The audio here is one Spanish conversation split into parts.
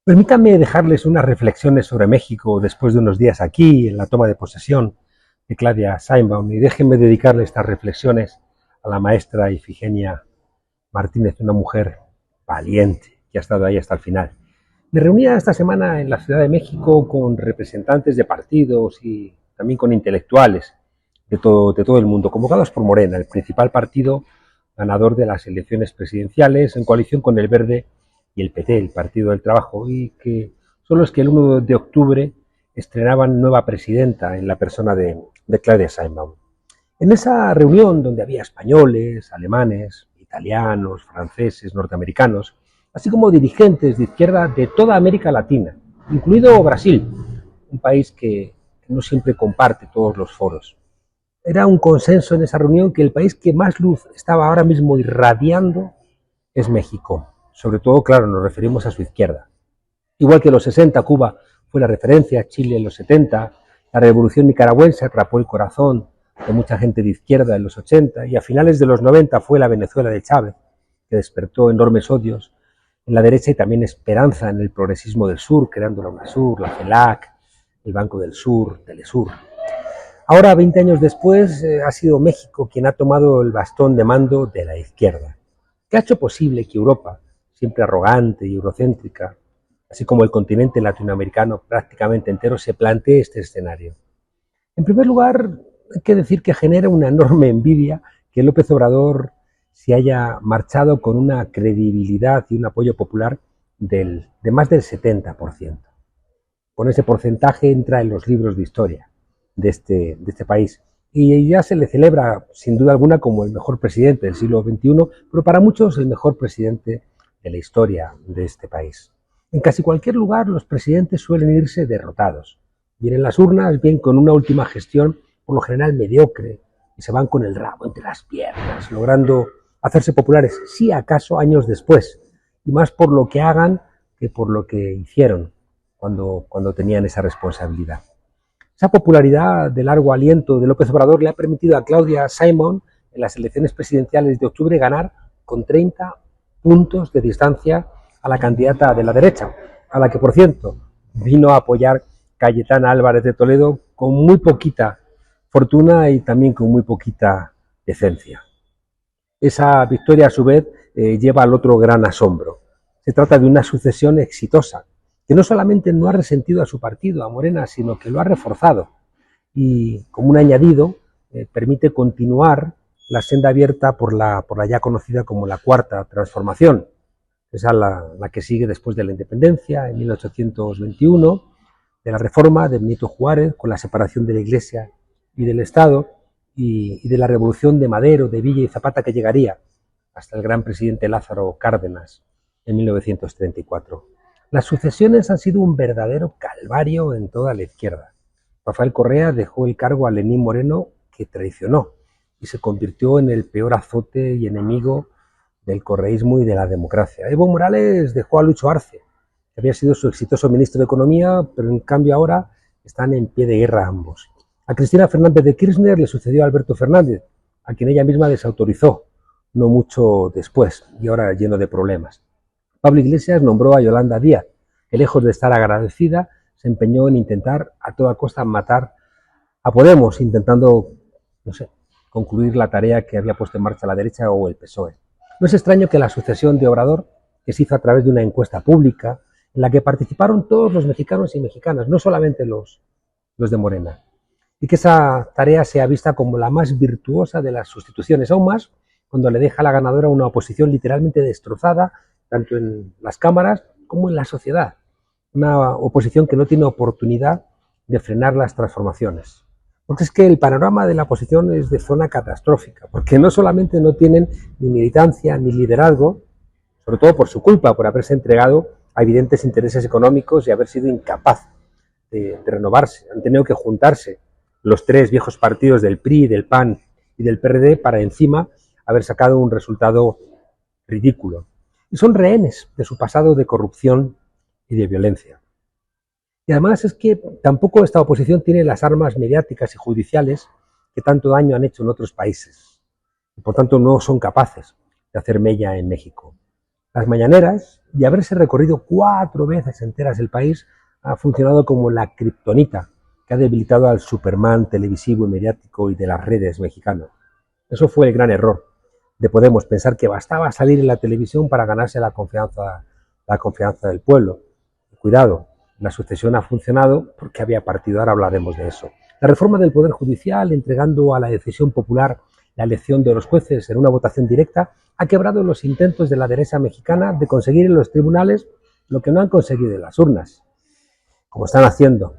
Permítanme dejarles unas reflexiones sobre México después de unos días aquí, en la toma de posesión de Claudia Sheinbaum, y déjenme dedicarle estas reflexiones a la maestra Ifigenia Martínez, una mujer valiente que ha estado ahí hasta el final. Me reunía esta semana en la Ciudad de México con representantes de partidos y también con intelectuales de todo el mundo, convocados por Morena, el principal partido ganador de las elecciones presidenciales, en coalición con el Verde y el PT, el Partido del Trabajo, y que son los que el 1 de octubre estrenaban nueva presidenta en la persona de Claudia Sheinbaum. En esa reunión, donde había españoles, alemanes, italianos, franceses, norteamericanos, así como dirigentes de izquierda de toda América Latina, incluido Brasil, un país que no siempre comparte todos los foros. Era un consenso en esa reunión que el país que más luz estaba ahora mismo irradiando es México. Sobre todo, claro, nos referimos a su izquierda. Igual que en los 60 Cuba fue la referencia, Chile en los 70, la revolución nicaragüense atrapó el corazón de mucha gente de izquierda en los 80 y a finales de los 90 fue la Venezuela de Chávez, que despertó enormes odios en la derecha y también esperanza en el progresismo del sur, creando la UNASUR, la CELAC, el Banco del Sur, Telesur. Ahora, 20 años después, ha sido México quien ha tomado el bastón de mando de la izquierda, que ha hecho posible que Europa, siempre arrogante y eurocéntrica, así como el continente latinoamericano prácticamente entero, se plantee este escenario. En primer lugar, hay que decir que genera una enorme envidia que López Obrador se haya marchado con una credibilidad y un apoyo popular de más del 70%. Con ese porcentaje entra en los libros de historia de este país. Y ya se le celebra, sin duda alguna, como el mejor presidente del siglo XXI, pero para muchos el mejor presidente de la historia de este país. En casi cualquier lugar los presidentes suelen irse derrotados. Bien en las urnas, bien con una última gestión, por lo general mediocre, y se van con el rabo entre las piernas, logrando hacerse populares, si acaso años después, y más por lo que hagan que por lo que hicieron cuando tenían esa responsabilidad. Esa popularidad de largo aliento de López Obrador le ha permitido a Claudia Sheinbaum en las elecciones presidenciales de octubre ganar con 30 puntos de distancia a la candidata de la derecha, a la que, por cierto, vino a apoyar Cayetana Álvarez de Toledo con muy poquita fortuna y también con muy poquita decencia. Esa victoria, a su vez, lleva al otro gran asombro. Se trata de una sucesión exitosa, que no solamente no ha resentido a su partido, a Morena, sino que lo ha reforzado y, como un añadido, permite continuar la senda abierta por la ya conocida como la Cuarta Transformación, esa la que sigue después de la independencia, en 1821, de la reforma de Benito Juárez, con la separación de la Iglesia y del Estado, y de la revolución de Madero, de Villa y Zapata, que llegaría hasta el gran presidente Lázaro Cárdenas en 1934. Las sucesiones han sido un verdadero calvario en toda la izquierda. Rafael Correa dejó el cargo a Lenín Moreno, que traicionó, y se convirtió en el peor azote y enemigo del correísmo y de la democracia. Evo Morales dejó a Lucho Arce, que había sido su exitoso ministro de Economía, pero en cambio ahora están en pie de guerra ambos. A Cristina Fernández de Kirchner le sucedió a Alberto Fernández, a quien ella misma desautorizó no mucho después, y ahora lleno de problemas. Pablo Iglesias nombró a Yolanda Díaz, que lejos de estar agradecida, se empeñó en intentar a toda costa matar a Podemos, intentando, concluir la tarea que había puesto en marcha la derecha o el PSOE. No es extraño que la sucesión de Obrador, que se hizo a través de una encuesta pública, en la que participaron todos los mexicanos y mexicanas, no solamente los de Morena, y que esa tarea sea vista como la más virtuosa de las sustituciones, aún más cuando le deja a la ganadora una oposición literalmente destrozada, tanto en las cámaras como en la sociedad. Una oposición que no tiene oportunidad de frenar las transformaciones. Porque es que el panorama de la oposición es de zona catastrófica, porque no solamente no tienen ni militancia ni liderazgo, sobre todo por su culpa, por haberse entregado a evidentes intereses económicos y haber sido incapaz de renovarse. Han tenido que juntarse los tres viejos partidos del PRI, del PAN y del PRD para encima haber sacado un resultado ridículo. Y son rehenes de su pasado de corrupción y de violencia. Y además es que tampoco esta oposición tiene las armas mediáticas y judiciales que tanto daño han hecho en otros países. Y por tanto no son capaces de hacer mella en México. Las mañaneras, y haberse recorrido 4 veces enteras el país, ha funcionado como la kriptonita que ha debilitado al Superman televisivo y mediático y de las redes mexicano. Eso fue el gran error de Podemos, pensar que bastaba salir en la televisión para ganarse la confianza del pueblo. Cuidado, la sucesión ha funcionado porque había partido, ahora hablaremos de eso. La reforma del Poder Judicial, entregando a la decisión popular la elección de los jueces en una votación directa, ha quebrado los intentos de la derecha mexicana de conseguir en los tribunales lo que no han conseguido en las urnas, como están haciendo,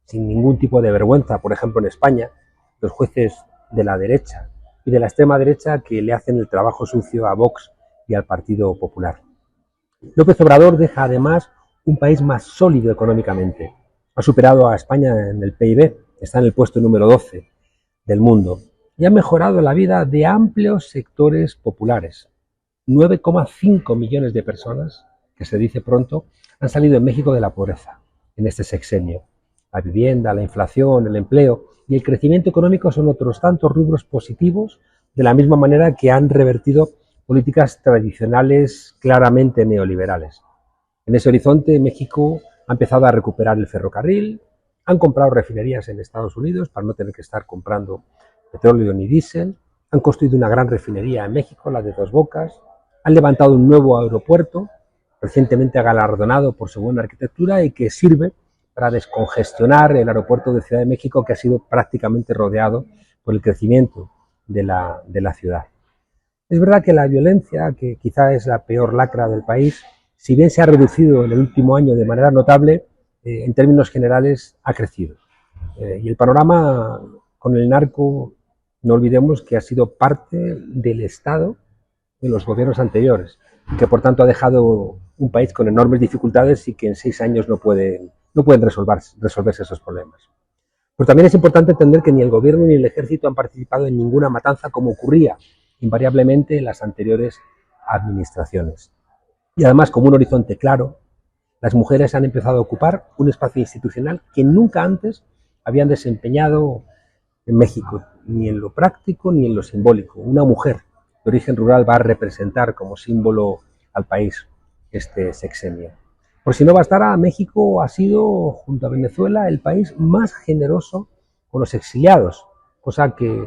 sin ningún tipo de vergüenza, por ejemplo en España, los jueces de la derecha y de la extrema derecha que le hacen el trabajo sucio a Vox y al Partido Popular. López Obrador deja además un país más sólido económicamente. Ha superado a España en el PIB, está en el puesto número 12 del mundo y ha mejorado la vida de amplios sectores populares. 9,5 millones de personas, que se dice pronto, han salido en México de la pobreza en este sexenio. La vivienda, la inflación, el empleo y el crecimiento económico son otros tantos rubros positivos, de la misma manera que han revertido políticas tradicionales claramente neoliberales. En ese horizonte, México ha empezado a recuperar el ferrocarril, han comprado refinerías en Estados Unidos para no tener que estar comprando petróleo ni diésel, han construido una gran refinería en México, la de Dos Bocas, han levantado un nuevo aeropuerto, recientemente galardonado por su buena arquitectura y que sirve para descongestionar el aeropuerto de Ciudad de México, que ha sido prácticamente rodeado por el crecimiento de la ciudad. Es verdad que la violencia, que quizá es la peor lacra del país, si bien se ha reducido en el último año de manera notable, en términos generales ha crecido. Y el panorama con el narco, no olvidemos que ha sido parte del Estado de los gobiernos anteriores, que por tanto ha dejado un país con enormes dificultades y que en 6 años no pueden resolverse esos problemas. Pero también es importante entender que ni el gobierno ni el ejército han participado en ninguna matanza como ocurría invariablemente en las anteriores administraciones. Y además, como un horizonte claro, las mujeres han empezado a ocupar un espacio institucional que nunca antes habían desempeñado en México, ni en lo práctico ni en lo simbólico. Una mujer de origen rural va a representar como símbolo al país este sexenio. Por si no bastara, México ha sido, junto a Venezuela, el país más generoso con los exiliados, cosa que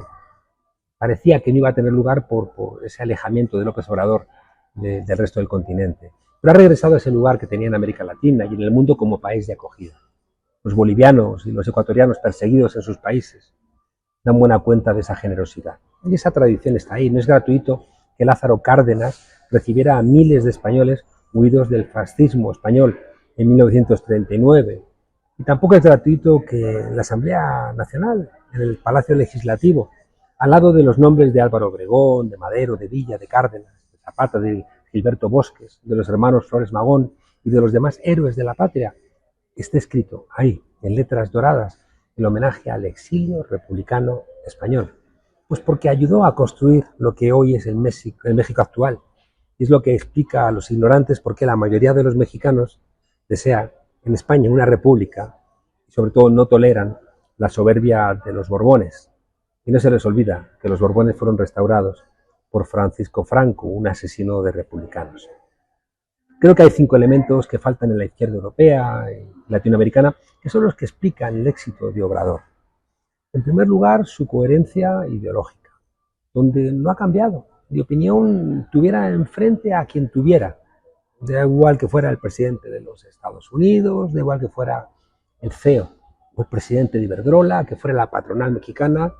parecía que no iba a tener lugar por ese alejamiento de López Obrador del resto del continente. Pero ha regresado a ese lugar que tenía en América Latina y en el mundo como país de acogida. Los bolivianos y los ecuatorianos perseguidos en sus países dan buena cuenta de esa generosidad. Y esa tradición está ahí. No es gratuito que Lázaro Cárdenas recibiera a miles de españoles huidos del fascismo español en 1939. Y tampoco es gratuito que en la Asamblea Nacional, en el Palacio Legislativo, al lado de los nombres de Álvaro Obregón, de Madero, de Villa, de Cárdenas, de Zapata, de Gilberto Bosques, de los hermanos Flores Magón y de los demás héroes de la patria, esté escrito ahí, en letras doradas, el homenaje al exilio republicano español. Pues porque ayudó a construir lo que hoy es el México actual. Y es lo que explica a los ignorantes por qué la mayoría de los mexicanos desea en España una república y sobre todo no toleran la soberbia de los Borbones. Y no se les olvida que los Borbones fueron restaurados por Francisco Franco, un asesino de republicanos. Creo que hay 5 elementos que faltan en la izquierda europea y latinoamericana, que son los que explican el éxito de Obrador. En primer lugar, su coherencia ideológica, donde no ha cambiado de opinión, tuviera enfrente a quien tuviera. Da igual que fuera el presidente de los Estados Unidos, da igual que fuera el CEO o el presidente de Iberdrola, que fuera la patronal mexicana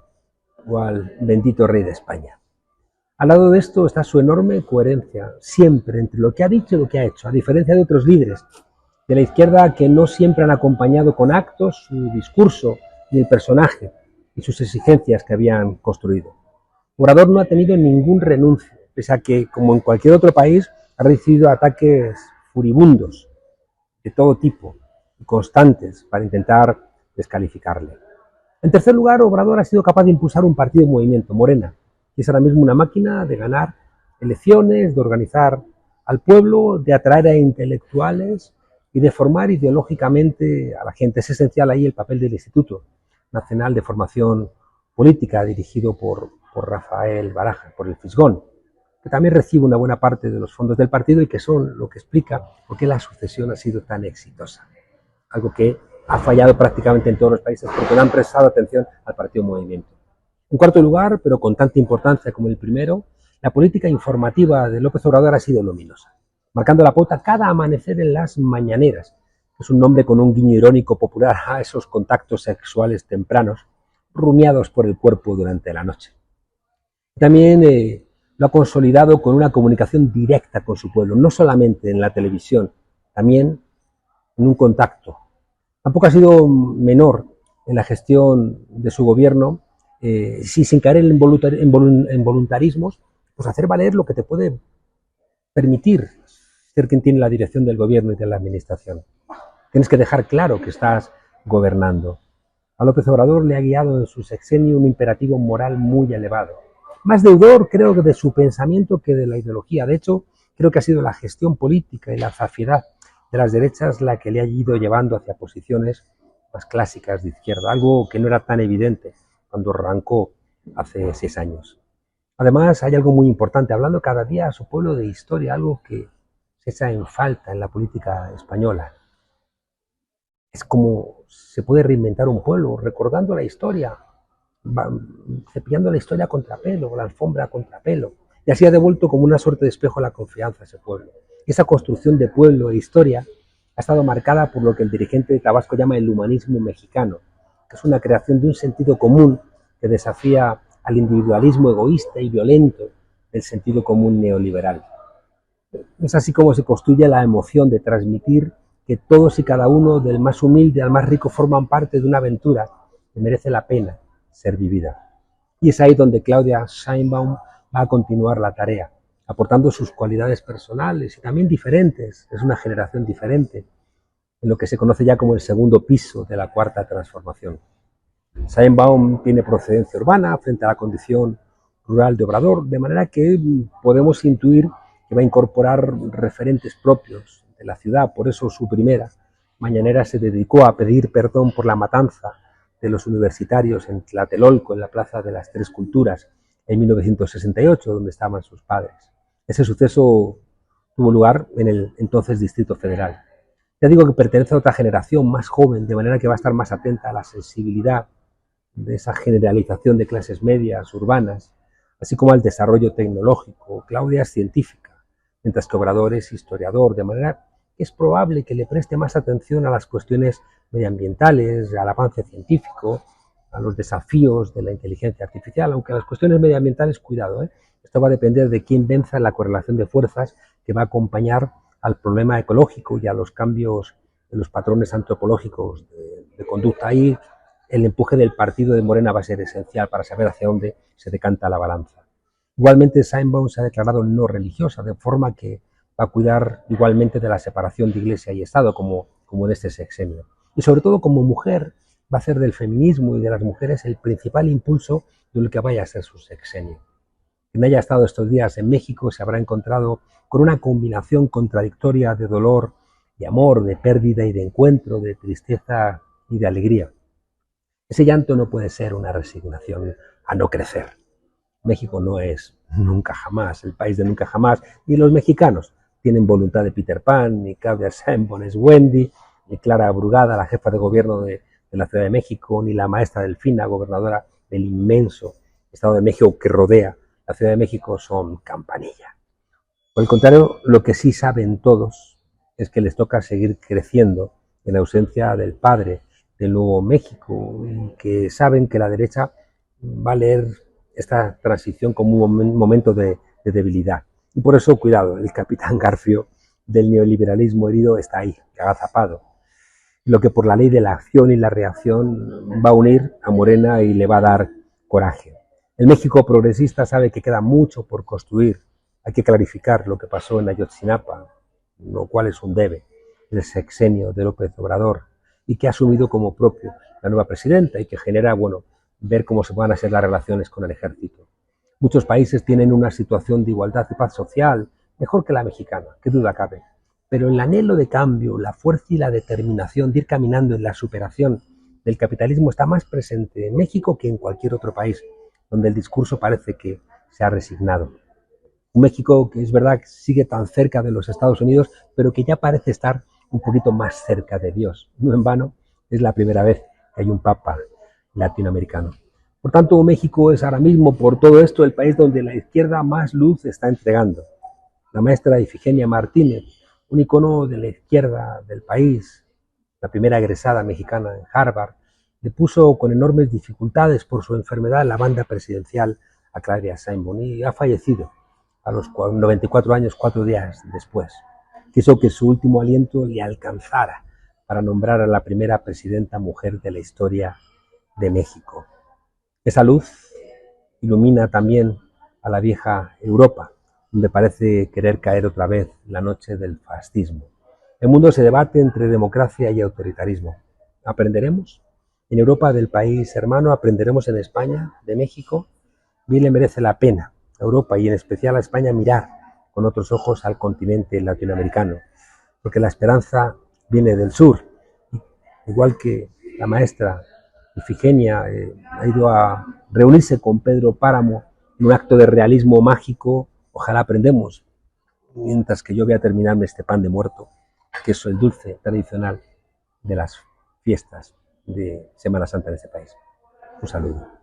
o al bendito rey de España. Al lado de esto está su enorme coherencia, siempre entre lo que ha dicho y lo que ha hecho, a diferencia de otros líderes de la izquierda que no siempre han acompañado con actos su discurso ni el personaje y sus exigencias que habían construido. Obrador no ha tenido ningún renuncio, pese a que, como en cualquier otro país, ha recibido ataques furibundos de todo tipo y constantes para intentar descalificarle. En tercer lugar, Obrador ha sido capaz de impulsar un partido en movimiento, Morena, que es ahora mismo una máquina de ganar elecciones, de organizar al pueblo, de atraer a intelectuales y de formar ideológicamente a la gente. Es esencial ahí el papel del Instituto Nacional de Formación Política, dirigido por Rafael Barajas, por el Fisgón, que también recibe una buena parte de los fondos del partido y que son lo que explica por qué la sucesión ha sido tan exitosa. Algo que ha fallado prácticamente en todos los países porque no han prestado atención al Partido Movimiento. En cuarto lugar, pero con tanta importancia como el primero, la política informativa de López Obrador ha sido luminosa, marcando la pauta cada amanecer en las mañaneras. Es un nombre con un guiño irónico popular a esos contactos sexuales tempranos rumiados por el cuerpo durante la noche. También lo ha consolidado con una comunicación directa con su pueblo, no solamente en la televisión, también en un contacto. Tampoco ha sido menor en la gestión de su gobierno, sin caer en voluntarismos, pues hacer valer lo que te puede permitir ser quien tiene la dirección del gobierno y de la administración. Tienes que dejar claro que estás gobernando. A López Obrador le ha guiado en su sexenio un imperativo moral muy elevado. Más deudor, creo, de su pensamiento que de la ideología. De hecho, creo que ha sido la gestión política y la zafiedad de las derechas la que le ha ido llevando hacia posiciones más clásicas de izquierda, algo que no era tan evidente cuando arrancó hace 6 años. Además, hay algo muy importante, hablando cada día a su pueblo de historia, algo que se echa en falta en la política española. Es como se puede reinventar un pueblo, recordando la historia, cepillando la historia a contrapelo, la alfombra a contrapelo, y así ha devuelto como una suerte de espejo la confianza a ese pueblo. Esa construcción de pueblo e historia ha estado marcada por lo que el dirigente de Tabasco llama el humanismo mexicano, que es una creación de un sentido común que desafía al individualismo egoísta y violento del sentido común neoliberal. Es así como se construye la emoción de transmitir que todos y cada uno, del más humilde al más rico, forman parte de una aventura que merece la pena ser vivida. Y es ahí donde Claudia Sheinbaum va a continuar la tarea, aportando sus cualidades personales y también diferentes. Es una generación diferente, en lo que se conoce ya como el segundo piso de la cuarta transformación. Sheinbaum tiene procedencia urbana frente a la condición rural de Obrador, de manera que podemos intuir que va a incorporar referentes propios de la ciudad. Por eso su primera mañanera se dedicó a pedir perdón por la matanza de los universitarios en Tlatelolco, en la Plaza de las Tres Culturas, en 1968, donde estaban sus padres. Ese suceso tuvo lugar en el entonces Distrito Federal. Ya digo que pertenece a otra generación más joven, de manera que va a estar más atenta a la sensibilidad de esa generalización de clases medias, urbanas, así como al desarrollo tecnológico. Claudia es científica, mientras que Obrador es historiador, de manera que es probable que le preste más atención a las cuestiones medioambientales, al avance científico, a los desafíos de la inteligencia artificial, aunque las cuestiones medioambientales, cuidado, esto va a depender de quién venza en la correlación de fuerzas que va a acompañar al problema ecológico y a los cambios de los patrones antropológicos de conducta. Ahí el empuje del partido de Morena va a ser esencial para saber hacia dónde se decanta la balanza. Igualmente, Sheinbaum se ha declarado no religiosa, de forma que va a cuidar igualmente de la separación de Iglesia y Estado, como en este sexenio. Y sobre todo, como mujer, va a hacer del feminismo y de las mujeres el principal impulso de lo que vaya a ser su sexenio. Quien haya estado estos días en México se habrá encontrado con una combinación contradictoria de dolor y amor, de pérdida y de encuentro, de tristeza y de alegría. Ese llanto no puede ser una resignación a no crecer. México no es nunca jamás, el país de nunca jamás, ni los mexicanos tienen voluntad de Peter Pan, ni Claudia Sheinbaum es Wendy, ni Clara Brugada, la jefa de gobierno de la Ciudad de México, ni la maestra Delfina, gobernadora del inmenso Estado de México que rodea la Ciudad de México, son campanilla. Por el contrario, lo que sí saben todos es que les toca seguir creciendo en ausencia del padre del Nuevo México, y que saben que la derecha va a leer esta transición como un momento de debilidad. Y por eso, cuidado, el capitán Garfio del neoliberalismo herido está ahí, agazapado. Lo que por la ley de la acción y la reacción va a unir a Morena y le va a dar coraje. El México progresista sabe que queda mucho por construir. Hay que clarificar lo que pasó en Ayotzinapa, lo cual es un debe del sexenio de López Obrador, y que ha asumido como propio la nueva presidenta y que genera, ver cómo se van a hacer las relaciones con el ejército. Muchos países tienen una situación de igualdad y paz social mejor que la mexicana, qué duda cabe. Pero el anhelo de cambio, la fuerza y la determinación de ir caminando en la superación del capitalismo está más presente en México que en cualquier otro país, donde el discurso parece que se ha resignado. Un México que es verdad que sigue tan cerca de los Estados Unidos, pero que ya parece estar un poquito más cerca de Dios. No en vano, es la primera vez que hay un papa latinoamericano. Por tanto, México es ahora mismo, por todo esto, el país donde la izquierda más luz está entregando. La maestra Ifigenia Martínez, un icono de la izquierda del país, la primera egresada mexicana en Harvard, le puso con enormes dificultades por su enfermedad en la banda presidencial a Claudia Sheinbaum y ha fallecido a los 94 años, 4 días después. Quiso que su último aliento le alcanzara para nombrar a la primera presidenta mujer de la historia de México. Esa luz ilumina también a la vieja Europa, donde parece querer caer otra vez la noche del fascismo. El mundo se debate entre democracia y autoritarismo. ¿Aprenderemos? En Europa del país hermano, aprenderemos en España, de México. Bien le merece la pena a Europa y en especial a España mirar con otros ojos al continente latinoamericano, porque la esperanza viene del sur. Igual que la maestra Ifigenia ha ido a reunirse con Pedro Páramo en un acto de realismo mágico, ojalá aprendemos, mientras que yo voy a terminarme este pan de muerto, que es el dulce tradicional de las fiestas de Semana Santa en este país. Un saludo.